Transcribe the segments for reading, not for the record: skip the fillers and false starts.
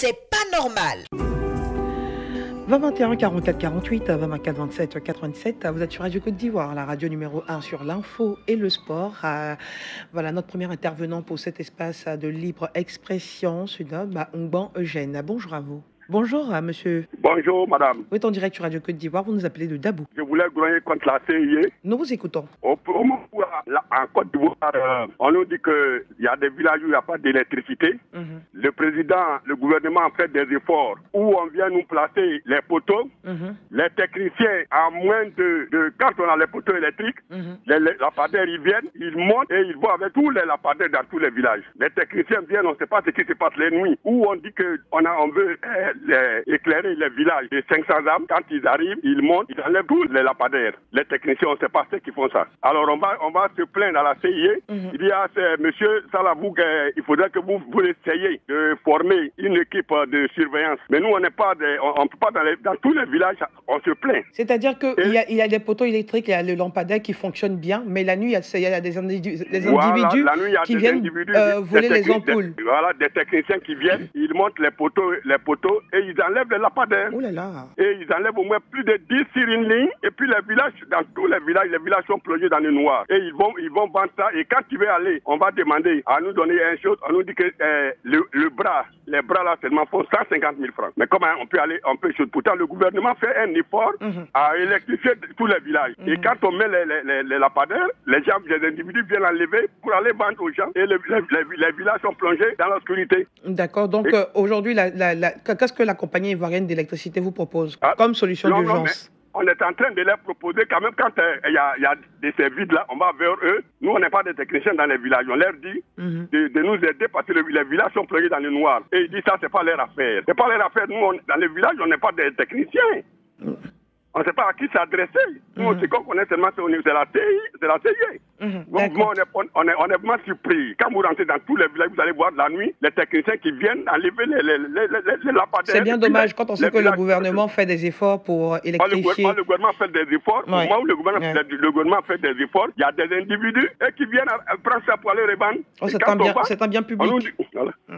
C'est pas normal. 21 44 48, 24 27 87, vous êtes sur Radio Côte d'Ivoire, la radio numéro 1 sur l'info et le sport. Voilà notre premier intervenant pour cet espace de libre expression, se nomme Ngban Eugène. Bonjour à vous. Bonjour monsieur. Bonjour madame. Vous êtes en direct sur Radio Côte d'Ivoire, vous nous appelez de Dabou. Je voulais grogner contre la CIE. Nous vous écoutons. Au moment où, en Côte d'Ivoire, on nous dit qu'il y a des villages où il n'y a pas d'électricité. Le président, le gouvernement fait des efforts où on vient nous placer les poteaux. Les techniciens, à moins de quand on a les poteaux électriques, les lampadaires, ils viennent, ils montent et ils vont avec tous les lampadaires dans tous les villages. Les techniciens viennent, on ne sait pas ce qui se passe les nuits. Où on dit qu'on veut éclairer les villages de 500 âmes. Quand ils arrivent, ils montent, ils enlèvent tous les lampadaires. Les techniciens, on ne sait pas ceux qui font ça. Alors on va se plaindre à la CIE. Il y a monsieur Salabou, il faudrait que vous essayiez de former une équipe de surveillance. Mais nous, on n'est pas, on peut pas dans tous les villages, on se plaint. C'est-à-dire qu'il y a des poteaux électriques, il y a le lampadaire qui fonctionne bien, mais la nuit, il y a des individus qui viennent voler les ampoules. Voilà, des techniciens qui viennent, ils montent les poteaux et ils enlèvent les lampadaires. Oh là là. Et ils enlèvent au moins plus de 10 sur une ligne. Et puis les villages, dans tous les villages sont plongés dans le noir. Et ils vont vendre ça. Et quand tu veux aller, on va demander à nous donner une chose. On nous dit que les bras là seulement font 150 000 francs. Mais comment on peut aller, pourtant le gouvernement fait un effort à électrifier tous les villages. Et quand on met les lampadaires, les individus viennent enlever pour aller vendre aux gens. Et les villages sont plongés dans l'obscurité. D'accord. Donc aujourd'hui, qu'est-ce que la compagnie ivoirienne d'électricité vous propose comme solution d'urgence? On est en train de leur proposer quand même, quand il y a des services là, on va vers eux. Nous, on n'est pas des techniciens dans les villages. On leur dit de nous aider parce que les villages sont plongés dans le noir. Et ils disent ça, c'est pas leur affaire. C'est pas leur affaire. Nous, dans les villages, on n'est pas des techniciens. On ne sait pas à qui s'adresser. Nous, ce qu'on connaît seulement, c'est la CIE. Donc, moi, on est vraiment surpris. Quand vous rentrez dans tous les villages, vous allez voir la nuit, les techniciens qui viennent enlever les lampadaires. C'est bien dommage quand on sait que le gouvernement fait des efforts pour électrifier. Le gouvernement fait des efforts. Au moment où le gouvernement fait des efforts, il y a des individus qui viennent prendre ça pour aller revendre. C'est un bien public.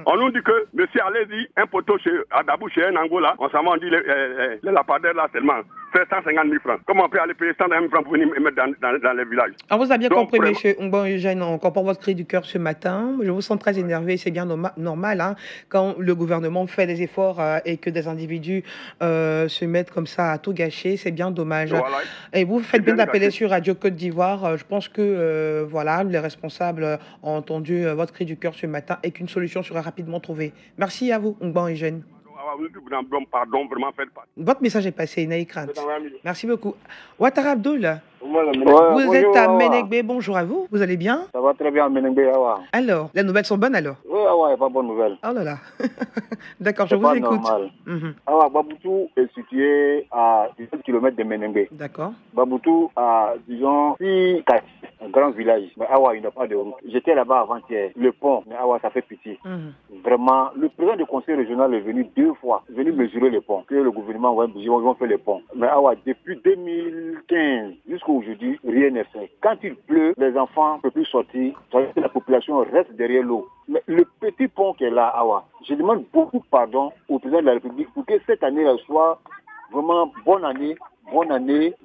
On nous dit que, monsieur, allez-y, un poteau à Dabou, chez un Angola, on s'en va, on dit les lampadaires là seulement. 150 000 francs. Comment on peut aller payer 150 000 francs pour venir mettre dans les villages? On vous a bien compris, monsieur Ngban Eugène. On comprend votre cri du cœur ce matin. Je vous sens très énervé. C'est bien normal hein, quand le gouvernement fait des efforts et que des individus se mettent comme ça à tout gâcher. C'est bien dommage. Voilà. Et vous faites bien d'appeler sur Radio Côte d'Ivoire. Je pense que voilà, les responsables ont entendu votre cri du cœur ce matin et qu'une solution sera rapidement trouvée. Merci à vous, Ngban Eugène. Pardon, vraiment, faites pas. Votre message est passé, n'ayez crainte. Merci beaucoup. Ouattara Abdoul, vous êtes à Menegbe, bonjour à vous, vous allez bien? Ça va très bien à Menegbe, Awa. Alors, les nouvelles sont bonnes alors? Oui, Awa, il n'y a pas de bonnes nouvelles. Oh là là. D'accord, je vous écoute. Normal. Awa, Baboutou est situé à 17 km de Menegbe. D'accord. Baboutou a, disons, 6 quartiers, un grand village. Mais Awa, il n'y a pas de route. J'étais là-bas avant-hier. Le pont, mais Awa, ça fait pitié. Vraiment, le président du conseil régional est venu 2 fois, venu mesurer les ponts, que le gouvernement va faire les ponts. Mais Awa, depuis 2015 jusqu'à aujourd'hui, rien n'est fait. Quand il pleut, les enfants ne peuvent plus sortir, la population reste derrière l'eau. Mais le petit pont qui est là, Awa, je demande beaucoup de pardon au président de la République pour que cette année soit vraiment bonne année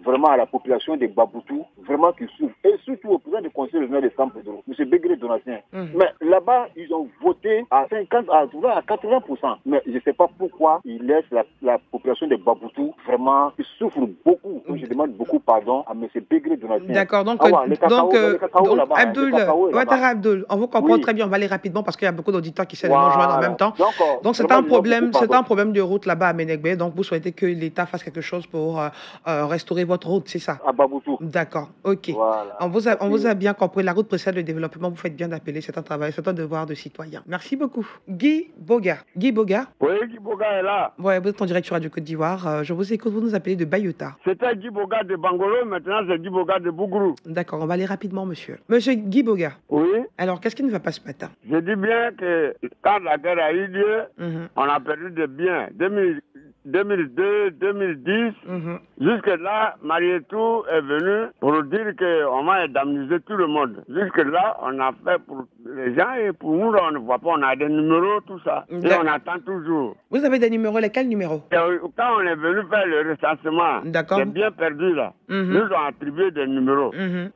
vraiment à la population de Baboutou, vraiment qui souffre. Et surtout au président du conseil régional de San Pedro, M. Bégré Donatien. Mais là-bas, ils ont voté à 80%. Mais je ne sais pas pourquoi ils laissent la population de Baboutou vraiment qui souffre beaucoup. Donc je demande beaucoup pardon à M. Bégré Donatien. D'accord, donc Abdoul, on vous comprend très bien, on va aller rapidement parce qu'il y a beaucoup d'auditeurs qui essaient de nous rejoindre en même temps. Donc c'est un problème de route là-bas à Menegbe, donc vous souhaitez que l'État fasse quelque chose pour restaurer votre route, c'est ça? À Baboutou. D'accord, ok. Voilà. On vous a bien compris. La route précède le développement. Vous faites bien d'appeler. C'est un travail, c'est un devoir de citoyen. Merci beaucoup. Guy Boga. Guy Boga? Oui, Guy Boga est là. Ouais, vous êtes en direct sur Radio Côte d'Ivoire. Je vous écoute. Vous nous appelez de Bayota. C'était Guy Boga de Bangolo. Maintenant, c'est Guy Boga de Bougourou. D'accord, on va aller rapidement, monsieur. Monsieur Guy Boga. Oui. Alors, qu'est-ce qui ne va pas ce matin? Je dis bien que quand la guerre a eu lieu, on a perdu des biens. 2002, 2010. Jusque-là, Marietou est venue pour dire qu'on va indemniser tout le monde. Jusque-là, on a fait pour les gens et pour nous, on ne voit pas, on a des numéros, tout ça. Et on attend toujours. Vous avez des numéros, lesquels numéros? Quand on est venu faire le recensement, c'est bien perdu là. Nous ont attribué des numéros.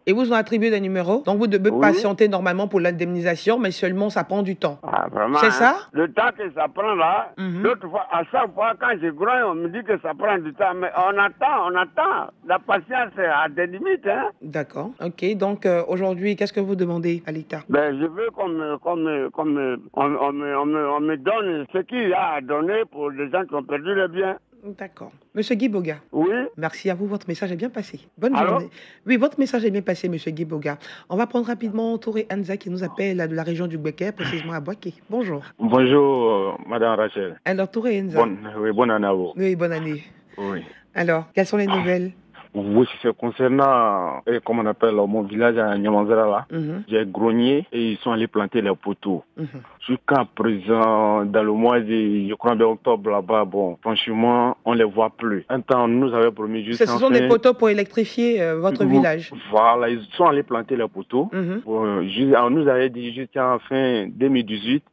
Et vous ont attribué des numéros? Donc vous devez patienter normalement pour l'indemnisation, mais seulement ça prend du temps. Ah, vraiment, c'est ça? Le temps que ça prend là, l'autre fois, à chaque fois quand je grogne, on me dit que ça prend du temps. Mais on attend. La patience a des limites. Hein? D'accord. Ok. Donc aujourd'hui, qu'est-ce que vous demandez à l'État? Ben, je veux qu'on me donne ce qu'il y a à donner pour les gens qui ont perdu le bien. D'accord. Monsieur Guy Boga. Oui. Merci à vous, votre message est bien passé. Bonne journée. Oui, votre message est bien passé, monsieur Guy Boga. On va prendre rapidement Touré Enza qui nous appelle de la région du Béquet, précisément à Boaké. Bonjour. Bonjour, Madame Rachel. Alors, Touré Enza. Bonne année à vous. Oui, bonne année. Oui. Alors, quelles sont les nouvelles? Oui, c'est concernant, comme on appelle, mon village à Nyamanzara là. J'ai grogné et ils sont allés planter les poteaux. Jusqu'à présent, dans le mois de, je crois, d'octobre là-bas, bon, franchement, on les voit plus. Un temps, on nous avait promis juste. Ce sont des poteaux pour électrifier votre village. Voilà, ils sont allés planter les poteaux. On nous avait dit jusqu'à fin 2018.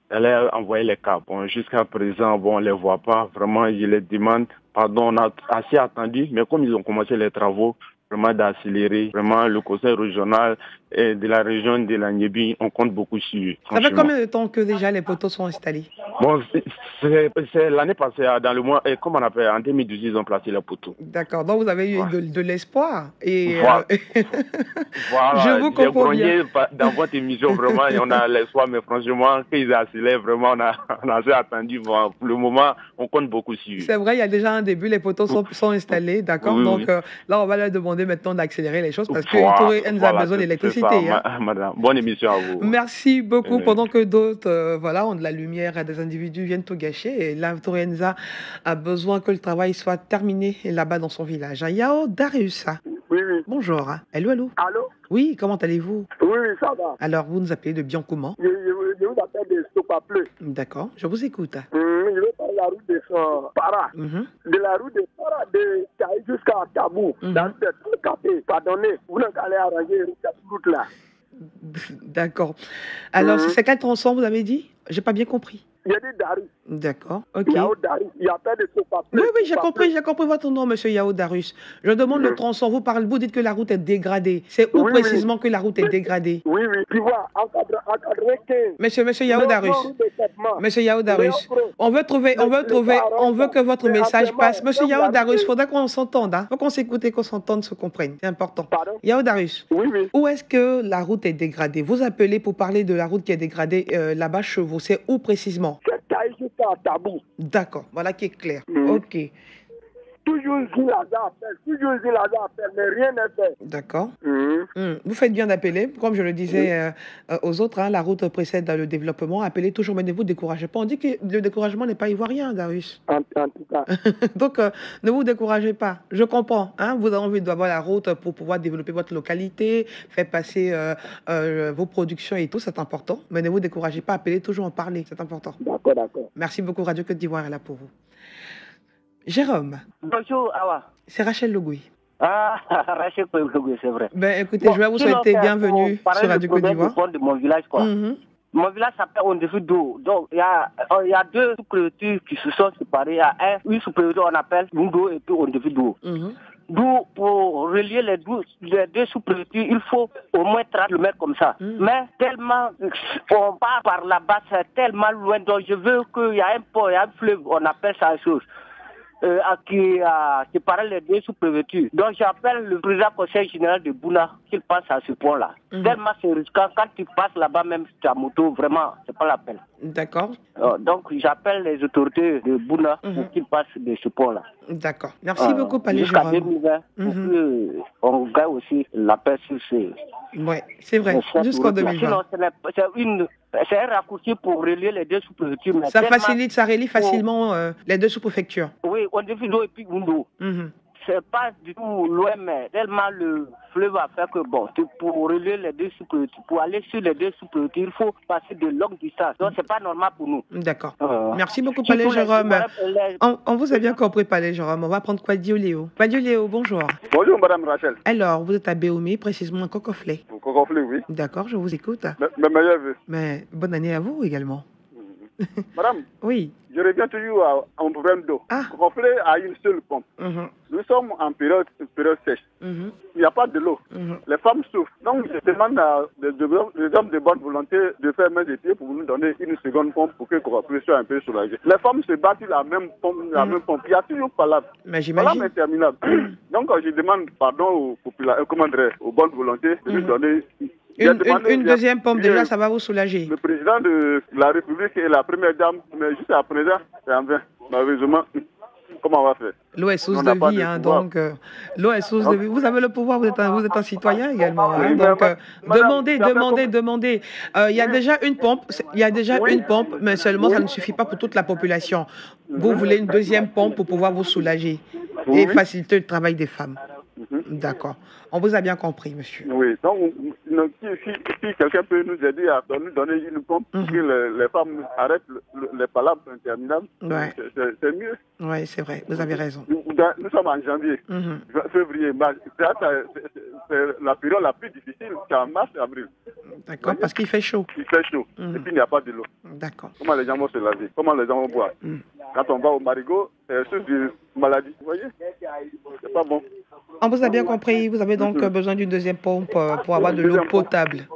Elle a envoyé les câbles. Bon, jusqu'à présent, bon, on ne les voit pas. Vraiment, je les demande. Pardon, on a assez attendu, mais comme ils ont commencé les travaux, vraiment d'accélérer. Vraiment, le conseil régional et de la région de la Niébi, on compte beaucoup sur eux. Ça fait combien de temps que déjà les poteaux sont installés? Bon, c'est l'année passée, dans le mois, comme on appelle, en 2018, ils ont placé les poteaux. D'accord, donc vous avez eu de l'espoir. Et voilà. Je vous comprends bien. Dans votre émission, vraiment, on a l'espoir, mais franchement, qu'ils accélèrent, vraiment, on a assez attendu. Bon, pour le moment, on compte beaucoup sur eux. C'est vrai, il y a déjà un début, les poteaux sont installés, d'accord. Oui, donc là, on va leur demander maintenant d'accélérer les choses parce que Touré Enza a besoin d'électricité. Madame, bonne émission à vous. Merci beaucoup. Pendant que d'autres ont de la lumière, des individus viennent tout gâcher. Et là, Touré Enza a besoin que le travail soit terminé là-bas dans son village. Yao Darius. Oui. Bonjour. Allô. Allô? Oui, comment allez-vous? Oui, ça va. Alors, vous nous appelez de Biancouman? Je vous appelle de Stopapleu. D'accord, je vous écoute. Je veux parler de la route de Para. De la route de Para de Caï jusqu'à Tabou. Dans cette café, pardonnez, vous n'allez arranger cette route-là. D'accord. Alors, c'est quel tronçon vous avez dit? J'ai pas bien compris. Il y a des Darus. D'accord, ok. Yao Darus, il y a pas de Stopapleu. Oui, j'ai compris votre nom, monsieur Yao Darus. Je demande le tronçon, vous dites que la route est dégradée. C'est où précisément que la route est dégradée? Oui, tu vois, encadré 15. Monsieur Yao Darus. Monsieur Yao Darus. On veut que votre message passe. Monsieur Yao Darus, il faudra qu'on s'entende. Il faut qu'on s'écoute et qu'on s'entende, se comprenne. C'est important. Pardon? Yao Darus. Oui. Où est-ce que la route est dégradée? Vous appelez pour parler de la route qui est dégradée là-bas chez vous. C'est où précisément? C'est Caï jusqu'à Tabou. D'accord, voilà qui est clair. Ok. Toujours Zilaza appelle, mais rien n'est fait. D'accord. Vous faites bien d'appeler. Comme je le disais aux autres, la route précède le développement. Appelez toujours, mais ne vous découragez pas. On dit que le découragement n'est pas ivoirien, Darius. En tout cas. Donc, ne vous découragez pas. Je comprends. Vous avez envie d'avoir la route pour pouvoir développer votre localité, faire passer vos productions et tout, c'est important. Mais ne vous découragez pas. Appelez toujours, en parler. C'est important. D'accord. Merci beaucoup, Radio Côte d'Ivoire est là pour vous. Jérôme. Bonjour, Awa. C'est Rachel Logui. Ah, Rachel Logui, c'est vrai. Écoutez, je vais vous souhaiter bienvenue sur Radio Côte d'Ivoire. De mon village, quoi. Mon village s'appelle Ondefou-Do. Donc, il y a deux sous-préfectures qui se sont séparées. Il y a une sous-préfecture, on appelle Mundo et puis Ondefou-Do. D'où, pour relier les deux sous-préfectures, il faut au moins 30 km comme ça. Mais tellement, on part par là-bas, c'est tellement loin. Donc, je veux qu'il y ait un port, il y a un fleuve, on appelle ça chose. Qui séparait les deux sous-préfectures. Donc j'appelle le président conseil général de Bouna qu'il passe à ce point-là. Tellement c'est risquant, quand tu passes là-bas même sur ta moto, vraiment, c'est pas la peine. D'accord. Donc j'appelle les autorités de Bouna pour qu'ils passent de ce point-là. D'accord. Merci beaucoup, Palais Jusqu'à Jérôme. 2020, pour qu'on gagne aussi la paix sur ces... Oui, c'est vrai, jusqu'en 2020. C'est un raccourci pour relier les deux sous-préfectures. Ça relie facilement les deux sous-préfectures. Oui, on devait et puis Mundo. c'est pas du tout loin, mais tellement le fleuve a fait que bon, pour relier les deux sous-préfectures, pour aller sur les deux sous-préfectures, il faut passer de longues distances. Donc c'est pas normal pour nous. D'accord. Merci beaucoup, Palais Jérôme. On vous a bien compris, Palais Jérôme. On va prendre Kwadio Léo. Kwadio Léo, bonjour. Bonjour, Madame Rachel. Alors, vous êtes à Béomé, précisément à Cocoflet. Cocoflet, oui. D'accord, je vous écoute. Mes meilleurs vœux. Mais bonne année à vous également. Madame, oui. Je reviens toujours à un problème d'eau. Cocoflet a une seule pompe. Nous sommes en période sèche. Il n'y a pas de l'eau. Les femmes souffrent. Donc, je demande à des hommes de bonne volonté de faire main et pieds pour nous donner une seconde pompe pour que Cocoflet soit un peu soulagé. Les femmes se battent sur la même pompe. Il y a toujours pas là. Mais j'imagine. Voilà, interminable. Donc, je demande pardon aux bonnes volontés de nous donner une deuxième pompe, déjà, ça va vous soulager. Le président de la République et la première dame, mais juste à présent, c'est en vain. Malheureusement, comment on va faire? L'eau est source de vie, donc l'eau est source de vie. Vous avez le pouvoir, vous êtes un citoyen également. Donc demandez. Il y a déjà une pompe, mais seulement ça ne suffit pas pour toute la population. Vous voulez une deuxième pompe pour pouvoir vous soulager et faciliter le travail des femmes. D'accord. On vous a bien compris, monsieur. Oui. Donc, si quelqu'un peut nous aider à nous donner une pompe pour que les femmes arrêtent les palabres interminables, c'est mieux. Oui, c'est vrai. Vous avez raison. Nous sommes en janvier, février, mars. C'est la période la plus difficile, c'est en mars et avril. D'accord, parce qu'il fait chaud. Il fait chaud. Et puis, il n'y a pas de l'eau. D'accord. Comment les gens vont se laver? Comment les gens vont boire? Quand on va au marigot, c'est source de maladie. Vous voyez? C'est pas bon. On vous a bien compris. Vous avez donc besoin d'une deuxième pompe pour avoir de l'eau potable.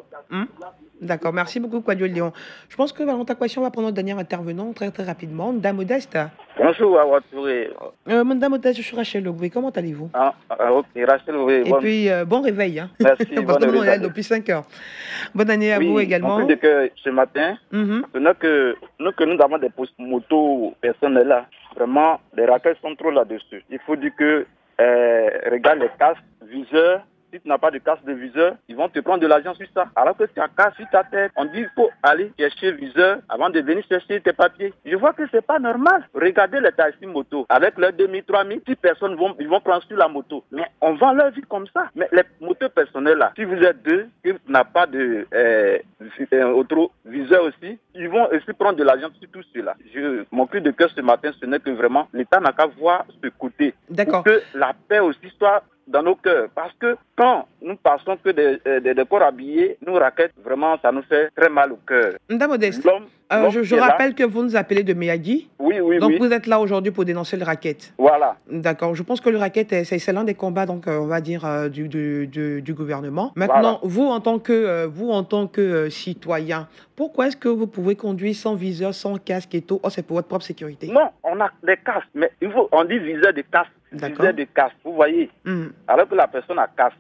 D'accord. Merci beaucoup, Kwadio Léon. Je pense que Valentin Kwasi va prendre notre dernier intervenant très rapidement. Madame Modeste. Bonjour, Awatouré. Madame Modeste, je suis Rachel Logoué. Comment allez-vous? Ok, Rachel Logoué. Et puis, bon réveil. Merci. Parce que nous, on est là depuis 5 heures. Bonne année à vous également. En plus de que ce matin, que nous avons des motos personnelles là, vraiment, les raquettes sont trop là-dessus. Il faut dire que, regarde les casques, viseurs. Si tu n'as pas de casque de viseur, ils vont te prendre de l'argent sur ça. Alors que tu as casque sur ta tête, on dit qu'il faut aller chercher viseur avant de venir chercher tes papiers. Je vois que c'est pas normal. Regardez les taxis moto. Avec leurs 2000, 3000, 6 personnes ils vont prendre sur la moto. Mais on vend leur vie comme ça. Mais les motos personnelles là, si vous êtes deux, qui n'a pas de autre viseur aussi, ils vont aussi prendre de l'argent sur tout cela. Mon cri de cœur ce matin, ce n'est que vraiment l'État n'a qu'à voir ce côté. D'accord. Pour que la paix aussi soit dans nos cœurs. Parce que quand nous passons que des corps habillés, nous raquettes, vraiment, ça nous fait très mal au cœur. Madame Modeste, je rappelle que vous nous appelez de Méadi. Oui. Donc vous êtes là aujourd'hui pour dénoncer le racket. Voilà. D'accord. Je pense que le racket, c'est l'un des combats, donc on va dire, du gouvernement. Maintenant, voilà. vous en tant que citoyen, pourquoi est-ce que vous pouvez conduire sans viseur, sans casque et tout? C'est pour votre propre sécurité. Non, on a des casques, mais on dit viseur de casque. Viseur de casque, vous voyez. Alors que la personne a casque.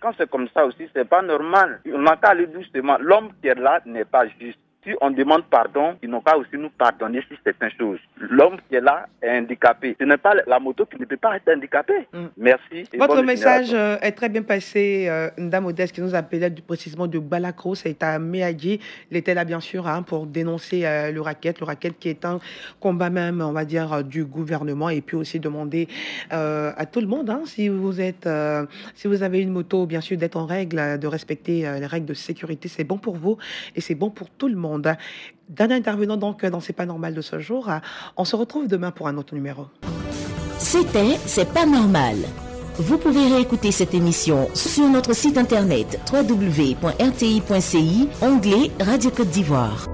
Quand c'est comme ça aussi, c'est pas normal. On n'a qu'à aller doucement. L'homme qui est là n'est pas juste. Si on demande pardon, ils n'ont qu'à aussi nous pardonner sur certaines choses. L'homme qui est là est handicapé. Ce n'est pas la moto qui ne peut pas être handicapée. Merci. Votre message est très bien passé. Une dame Modeste qui nous appelait précisément de Balakro, c'est à Méadji. Il était là bien sûr pour dénoncer le racket qui est un combat même, on va dire, du gouvernement. Et puis aussi demander à tout le monde, si vous avez une moto, bien sûr, d'être en règle, de respecter les règles de sécurité. C'est bon pour vous et c'est bon pour tout le monde. Dernier intervenant donc dans C'est pas normal de ce jour. On se retrouve demain pour un autre numéro. C'était C'est pas normal. Vous pouvez réécouter cette émission sur notre site internet www.rti.ci, onglet Radio Côte d'Ivoire.